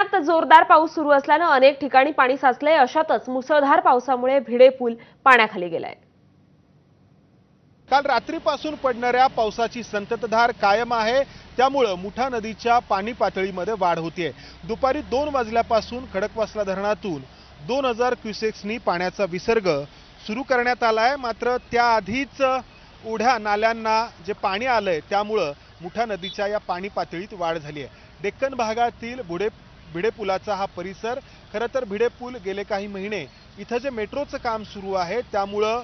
पुण्यात जोरदार पाऊस सुरू असल्याने अनेक ठिकाणी पाणी साचले। अशातच मुसळधार पावसामुळे भिडे पूल पाण्याखाली गेलाय। काल रात्रीपासून पडणाऱ्या पावसाची संततधार कायम आहे, त्यामुळे मुठा नदीच्या पाणी पातळीमध्ये वाढ होतीये। दुपारी 2 वाजल्यापासून खडकवासला धरणातून 2000 क्युसेक्सनी पाण्याचा विसर्ग सुरू करण्यात आलाय। मात्र त्याआधीच ओढ्या नाल्यांना जे पाणी आलंय त्यामुळे मुठा नदीच्या या पाणी पातळीत वाढ झाली आहे। डेक्कन भागातील भिडे पुलाचा हा परिसर, खरं तर भिडे पूल गेले काही महिने इथं जे मेट्रोचं काम सुरू आहे त्यामुळे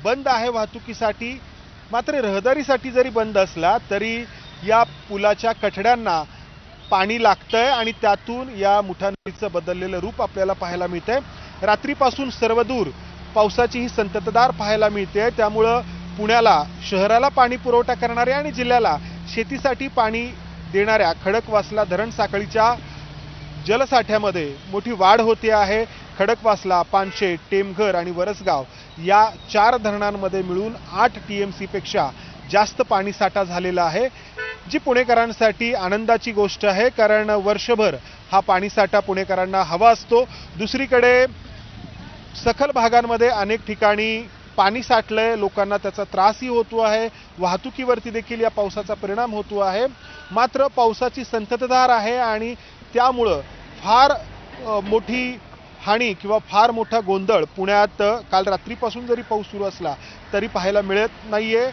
बंद आहे वाहतुकीसाठी। मात्र रहदारीसाठी जरी बंद असला तरी या पुलाच्या कठड्यांना पाणी लागतंय आणि त्यातून या मुठा नदीचं बदललेलं रूप आपल्याला पाहायला मिळतंय। रात्रीपासून सर्वदूर पावसाची ही संततधार पाहायला मिळते, त्यामुळे पुण्याला शहराला पाणी पुरवठा करणाऱ्या आणि जिल्ह्याला शेतीसाठी पाणी देणाऱ्या खडकवासला धरण साखळीच्या जलसाठ्यामध्ये मोठी वाढ होते आहे। खडकवासला, पानशेत, टेमघर आणि वरसगाव या 4 धरणांमध्ये मिळून 8 TMC पेक्षा जास्त पाणी साठा झालेला आहे, जी पुणेकरांसाठी आनंदाची गोष्ट आहे। कारण वर्षभर हा पाणी साठा पुणेकरांना हवा असतो। दुसरीकडे सखल भागांमध्ये अनेक ठिकाणी पाणी साठलंय, लोकांना त्याचा त्रासही होतो आहे, वाहतुकीवरती देखील या पावसाचा परिणाम होतो आहे। मात्र पावसाची संततधार आहे आणि त्यामुळं फार मोठी हानी किंवा फार मोठा गोंधळ पुण्यात काल रात्रीपासून जरी पाऊस सुरू असला तरी पाहायला मिळत नाहीये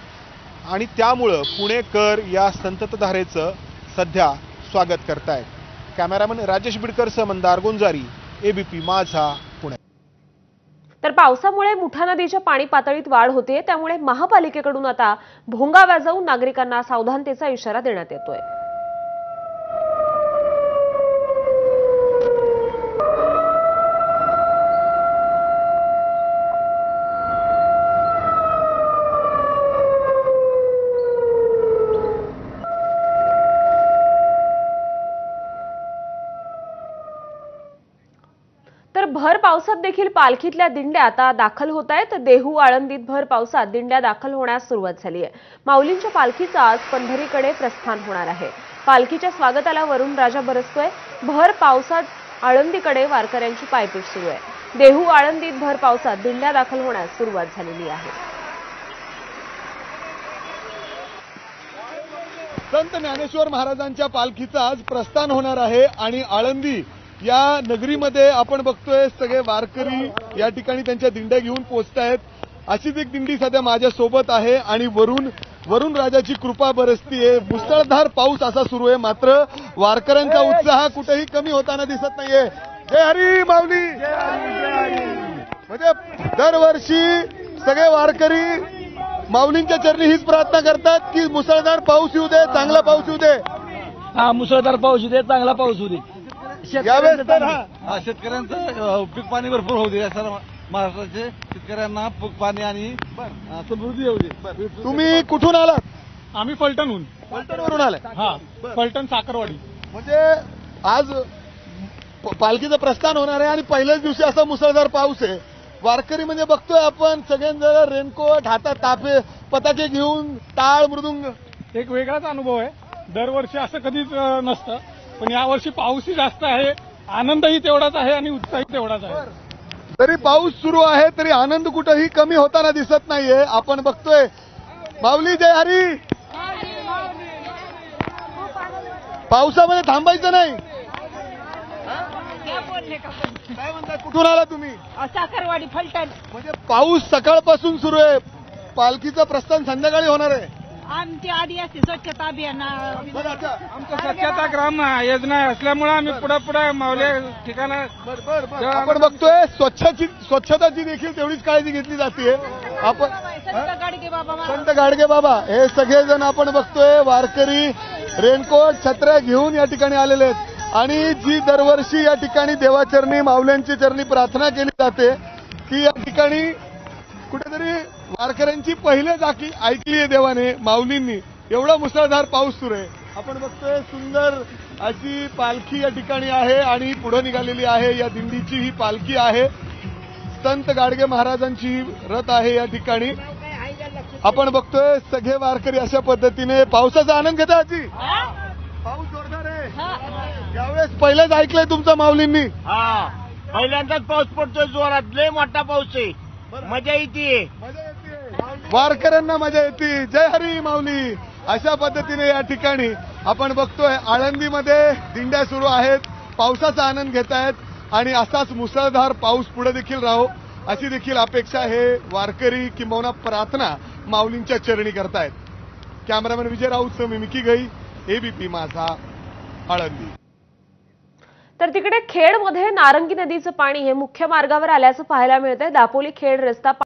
आणि त्यामुळं पुणेकर या संततधारेचं सध्या स्वागत करतायत। कॅमेरामन राजेश बिडकरसह मंदार गोंजारी, ABP माझा, पुणे। तर पावसामुळे मुठा नदीच्या पाणी पातळीत वाढ होते, त्यामुळे महापालिकेकडून आता भोंगा वाजवून नागरिकांना सावधानतेचा इशारा देण्यात येतोय। तर भर पावसात देखील पालखीतल्या दिंड्या आता दाखल होत आहेत। देहू आळंदीत भर पावसात दिंड्या दाखल होण्यास सुरुवात झाली आहे। माऊलींच्या पालखीचं आज पंढरीकडे प्रस्थान होणार आहे। पालखीच्या स्वागताला वरुण राजा बरसतोय। भर पावसात आळंदीकडे वारकऱ्यांची पायपीट सुरू आहे। देहू आळंदीत भर पावसात दिंड्या दाखल होण्यास सुरुवात झालेली आहे। संत ज्ञानेश्वर महाराजांच्या पालखीचं आज प्रस्थान होणार आहे आणि आळंदी या नगरीमध्ये आपण बघतोय सगळे वारकरी या ठिकाणी त्यांच्या दिंड्या घेऊन पोहोचतायत। अशीच एक दिंडी सध्या माझ्या सोबत आहे आणि वरुण राजाची कृपा बरसतीये। मुसळधार पाऊस असा सुरू आहे, मात्र वारकऱ्यांचा उत्साह कुठेही कमी होताना दिसत नाहीये। जय हरी माऊली, जय हरी। म्हणजे दरवर्षी सगळे वारकरी माऊलींच्या चरणी हीच प्रार्थना करतात की मुसळधार पाऊस येऊ दे, चांगला पाऊस येऊ दे। हा, मुसळधार पाऊस येऊ दे, चांगला पाऊस होऊ दे। यावेळेस तर शेतकऱ्यांचं पीक पाणी भरपूर होऊ दे, सर्व महाराष्ट्राचे शेतकऱ्यांना पीक पाणी आणि समृद्धी येऊ दे। तुम्ही कुठून आलात? आम्ही फलटणहून। फलटणवरून आलाय? हा, फलटण साखरवाडी। म्हणजे आज पालखीचं प्रस्थान होणार आहे आणि पहिल्याच दिवशी असा मुसळधार पाऊस आहे। वारकरी म्हणजे बघतोय आपण सगळ्यांना रेनकोट, हातात तापे पताके घेऊन, टाळ मृदुंग। एक वेगळाच अनुभव आहे, दरवर्षी असं कधीच नसतं, पण यावर्षी पाऊसही जास्त आहे, आनंदही तेवढाच आहे आणि उत्साहही तेवढाच आहे। तरी पाऊस सुरू आहे तरी आनंद कुठेही कमी होताना दिसत नाहीये। आपण बघतोय माऊली जय हरी। पावसामध्ये थांबायचं नाही। काय म्हणता, कुठून आला तुम्ही? साखरवाडी, फलटण। म्हणजे पाऊस सकाळपासून सुरू आहे, पालखीचं प्रस्थान संध्याकाळी होणार आहे। आमची आधी असते स्वच्छता अभियान। आमचं स्वच्छता ग्राम योजना असल्यामुळे आम्ही पुढे मावल्या ठिकाणा आपण बघतोय स्वच्छताची देखील तेवढीच काळजी घेतली जाते। आपण संत गाडगे बाबा हे सगळेजण आपण बघतोय वारकरी रेनकोट, छत्र्या घेऊन या ठिकाणी आलेले आहेत आणि जी दरवर्षी या ठिकाणी देवाचरणी, माऊल्यांची चरणी प्रार्थना केली जाते की या ठिकाणी कुठेतरी वारकऱ्यांची पहिलेच ऐकली आहे देवाने, माऊलींनी। एवढा मुसळधार पाऊस सुरू आहे। आपण बघतोय सुंदर अशी पालखी या ठिकाणी आहे आणि पुढे निघालेली आहे। या दिंडीची ही पालखी आहे, संत गाडगे महाराजांची रथ आहे या ठिकाणी। आपण बघतोय सगळे वारकरी अशा पद्धतीने पावसाचा आनंद घेतात। पाऊस जोरदार आहे। यावेळेस पहिलेच ऐकलंय तुमचं माऊलींनी. हा पहिल्यांदाच पाऊस पडतोय जोरात, लय मोठा पाऊस आहे, मजा येते. वारकऱ्यांना मजा येते. जय हरी माऊली. अशा पद्धतीने या ठिकाणी आपण बघतोय आळंदीमध्ये दिंड्या सुरू आहेत, पावसाचा आनंद घेत आहेत आणि असाच मुसळधार पाऊस पुढे देखील राहो अशी देखील अपेक्षा हे वारकरी किंबहुना प्रार्थना माऊलींच्या चरणी करतायत. कॅमेरामॅन विजय राऊत, मिमिकी गई, एबीपी माझा, आळंदी. तर तिकडे खेडमध्ये नारंगी नदीचं पाणी हे मुख्य मार्गावर आल्याचं पाहायला मिळतंय. दापोली खेड रस्ता